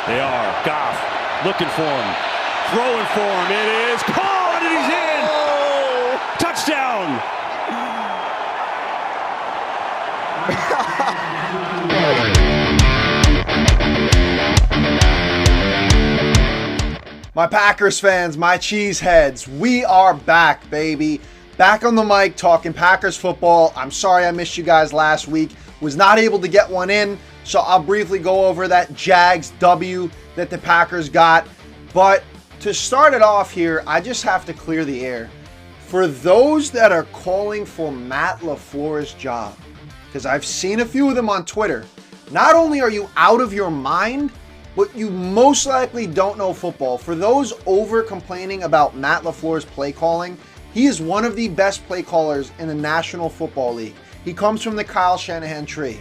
They are. Goff looking for him. Throwing for him. It is caught and he's in. Oh! Touchdown. My Packers fans, my cheeseheads, we are back, baby. Back on the mic talking Packers football. I'm sorry I missed you guys last week. Was not able to get one in, so I'll briefly go over that Jags W that the Packers got. But to start it off here, I just have to clear the air. For those that are calling for Matt LaFleur's job, because I've seen a few of them on Twitter, not only are you out of your mind, but you most likely don't know football. For those over complaining about Matt LaFleur's play calling, he is one of the best play callers in the National Football League. He comes from the Kyle Shanahan tree.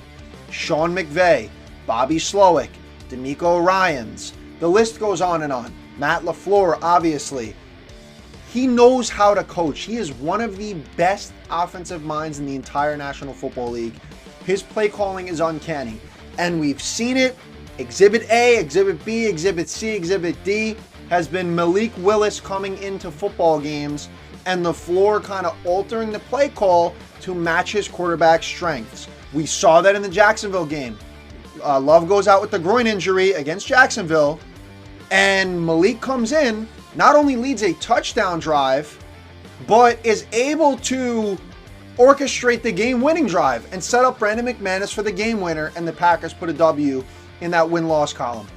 Sean McVay, Bobby Slowick, D'Amico Ryans. The list goes on and on. Matt LaFleur, obviously. He knows how to coach. He is one of the best offensive minds in the entire National Football League. His play calling is uncanny. And we've seen it. Exhibit A, Exhibit B, Exhibit C, Exhibit D has been Malik Willis coming into football games and LaFleur kind of altering the play call to match his quarterback's strengths. We saw that in the Jacksonville game. Love goes out with the groin injury against Jacksonville, and Malik comes in, not only leads a touchdown drive, but is able to orchestrate the game-winning drive and set up Brandon McManus for the game winner, and the Packers put a W in that win-loss column.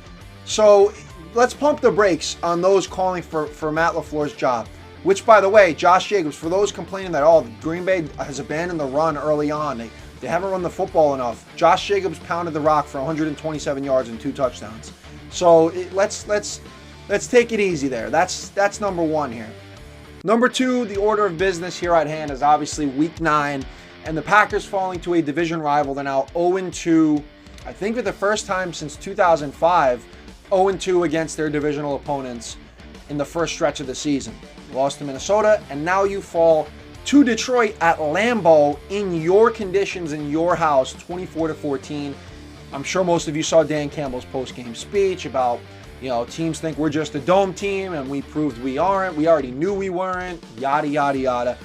So let's pump the brakes on those calling for Matt LaFleur's job. Which, by the way, Josh Jacobs, for those complaining that, Green Bay has abandoned the run early on, they haven't run the football enough. Josh Jacobs pounded the rock for 127 yards and 2 touchdowns. So let's take it easy there. That's number one here. Number two, the order of business here at hand is obviously Week 9, and the Packers falling to a division rival. They're now 0-2. I think for the first time since 2005, 0-2 against their divisional opponents in the first stretch of the season. You lost to Minnesota, and now you fall to Detroit at Lambeau in your conditions, in your house, 24-14. I'm sure most of you saw Dan Campbell's post-game speech about, teams think we're just a dome team, and we proved we aren't. We already knew we weren't, yada, yada, yada.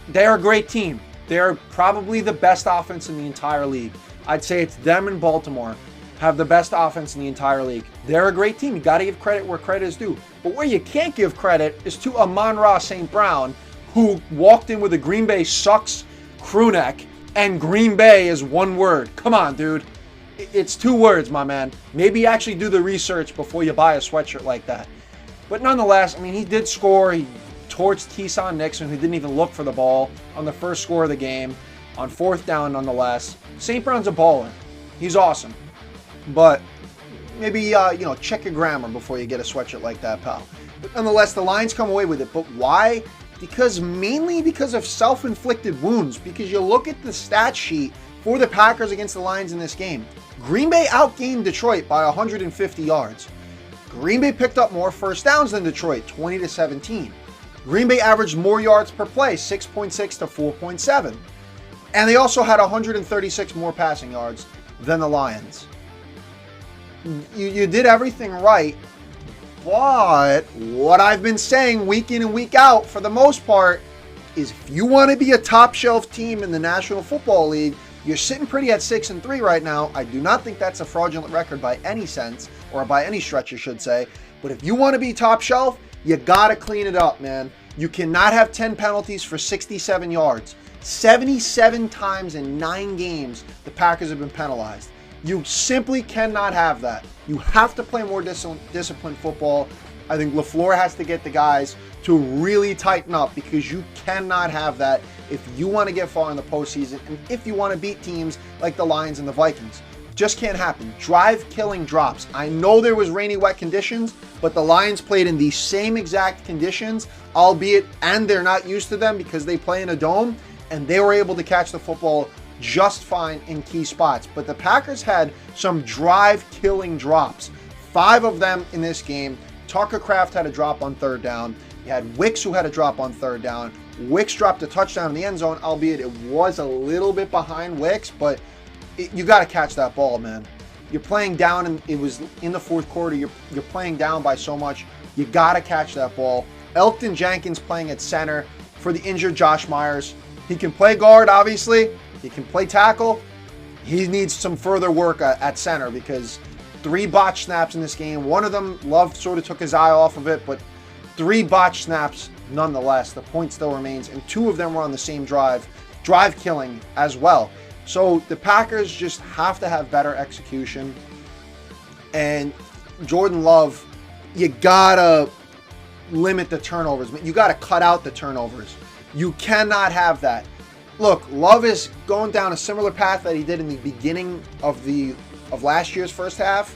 They're a great team. They're probably the best offense in the entire league. I'd say it's them and Baltimore have the best offense in the entire league. They're a great team. You got to give credit where credit is due. But where you can't give credit is to Amon-Ra St. Brown, who walked in with a Green Bay sucks crew neck, and Green Bay is one word. Come on, dude. It's 2 words, my man. Maybe actually do the research before you buy a sweatshirt like that. But nonetheless, he did score. He torched Keeson Nixon, who didn't even look for the ball on the first score of the game, on 4th down nonetheless. St. Brown's a baller. He's awesome. But maybe, check your grammar before you get a sweatshirt like that, pal. But nonetheless, the Lions come away with it. But why? Mainly because of self-inflicted wounds. Because you look at the stat sheet for the Packers against the Lions in this game. Green Bay outgained Detroit by 150 yards. Green Bay picked up more first downs than Detroit, 20-17. Green Bay averaged more yards per play, 6.6 to 4.7. And they also had 136 more passing yards than the Lions. You did everything right, but what I've been saying week in and week out for the most part is if you want to be a top shelf team in the National Football League, you're sitting pretty at 6-3 right now. I do not think that's a fraudulent record by any sense, or by any stretch, I should say. But if you want to be top shelf, you got to clean it up, man. You cannot have 10 penalties for 67 yards. 77 times in 9 games, the Packers have been penalized. You simply cannot have that. You have to play more disciplined football. I think LaFleur has to get the guys to really tighten up, because you cannot have that if you want to get far in the postseason and if you want to beat teams like the Lions and the Vikings. Just can't happen. Drive-killing drops. I know there was rainy, wet conditions, but the Lions played in the same exact conditions, albeit, and they're not used to them because they play in a dome, and they were able to catch the football just fine in key spots. But the Packers had some drive-killing drops. 5 of them in this game. Tucker Kraft had a drop on 3rd down. You had Wicks, who had a drop on 3rd down. Wicks dropped a touchdown in the end zone, albeit it was a little bit behind Wicks, but you got to catch that ball, man. You're playing down, and it was in the fourth quarter. You're playing down by so much. You got to catch that ball. Elgton Jenkins playing at center for the injured Josh Myers. He can play guard, obviously. He can play tackle. He needs some further work at center because 3 botched snaps in this game. One of them, Love sort of took his eye off of it, but 3 botched snaps nonetheless. The point still remains, and 2 of them were on the same drive killing as well. So the Packers just have to have better execution. And Jordan Love, you gotta limit the turnovers. You gotta cut out the turnovers. You cannot have that. Look, Love is going down a similar path that he did in the beginning of last year's first half,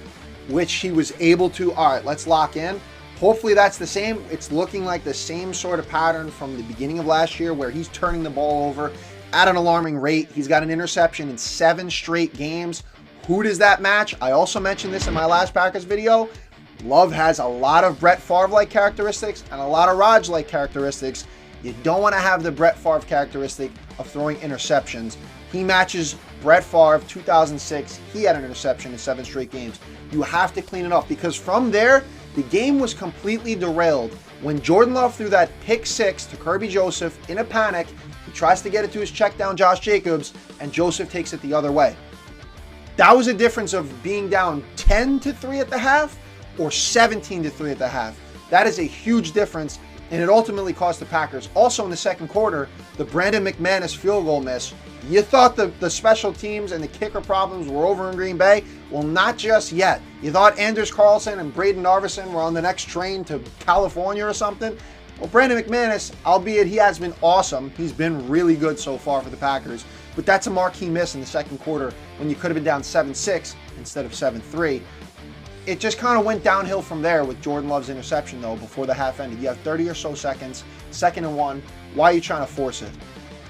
which he was able to, all right, let's lock in. Hopefully that's the same. It's looking like the same sort of pattern from the beginning of last year where he's turning the ball over at an alarming rate. He's got an interception in 7 straight games. Who does that match? I also mentioned this in my last Packers video. Love has a lot of Brett Favre-like characteristics and a lot of Raj-like characteristics. You don't want to have the Brett Favre characteristic of throwing interceptions. He matches Brett Favre, 2006. He had an interception in 7 straight games. You have to clean it up because from there, the game was completely derailed. When Jordan Love threw that pick 6 to Kirby Joseph in a panic, he tries to get it to his check down Josh Jacobs, and Joseph takes it the other way. That was a difference of being down 10-3 at the half or 17-3 at the half. That is a huge difference, and it ultimately cost the Packers. Also in the second quarter, the Brandon McManus field goal miss. You thought the special teams and the kicker problems were over in Green Bay? Well, not just yet. You thought Anders Carlson and Braden Narvison were on the next train to California or something? Well, Brandon McManus, albeit he has been awesome, he's been really good so far for the Packers, but that's a marquee miss in the second quarter when you could have been down 7-6 instead of 7-3. It just kind of went downhill from there with Jordan Love's interception, though, before the half ended. You have 30 or so seconds, 2nd and 1. Why are you trying to force it?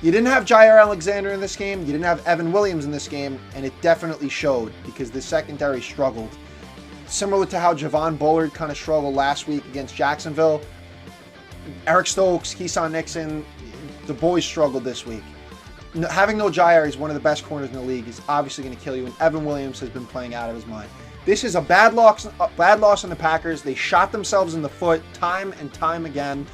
You didn't have Jair Alexander in this game. You didn't have Evan Williams in this game, and it definitely showed because the secondary struggled. Similar to how Javon Bullard kind of struggled last week against Jacksonville, Eric Stokes, Keyshawn Nixon, the boys struggled this week. Having no Jair, he's one of the best corners in the league. He's obviously going to kill you, and Evan Williams has been playing out of his mind. This is a bad loss on the Packers. They shot themselves in the foot time and time again.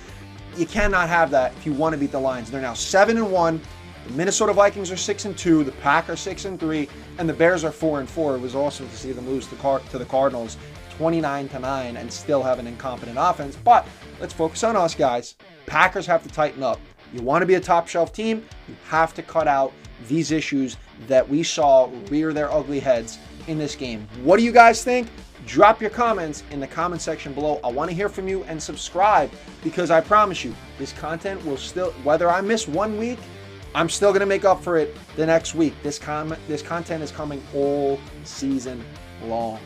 You cannot have that if you want to beat the Lions. They're now 7-1. The Minnesota Vikings are 6-2. The Packers 6-3, and the Bears are 4-4. It was awesome to see them lose to the Cardinals 29-9 and still have an incompetent offense. But let's focus on us, guys. Packers have to tighten up. You want to be a top shelf team, you have to cut out these issues that we saw rear their ugly heads in this game. What do you guys think? Drop your comments in the comment section below. I want to hear from you, and subscribe because I promise you this content will still, whether I miss 1 week, I'm still going to make up for it the next week. This content is coming all season long.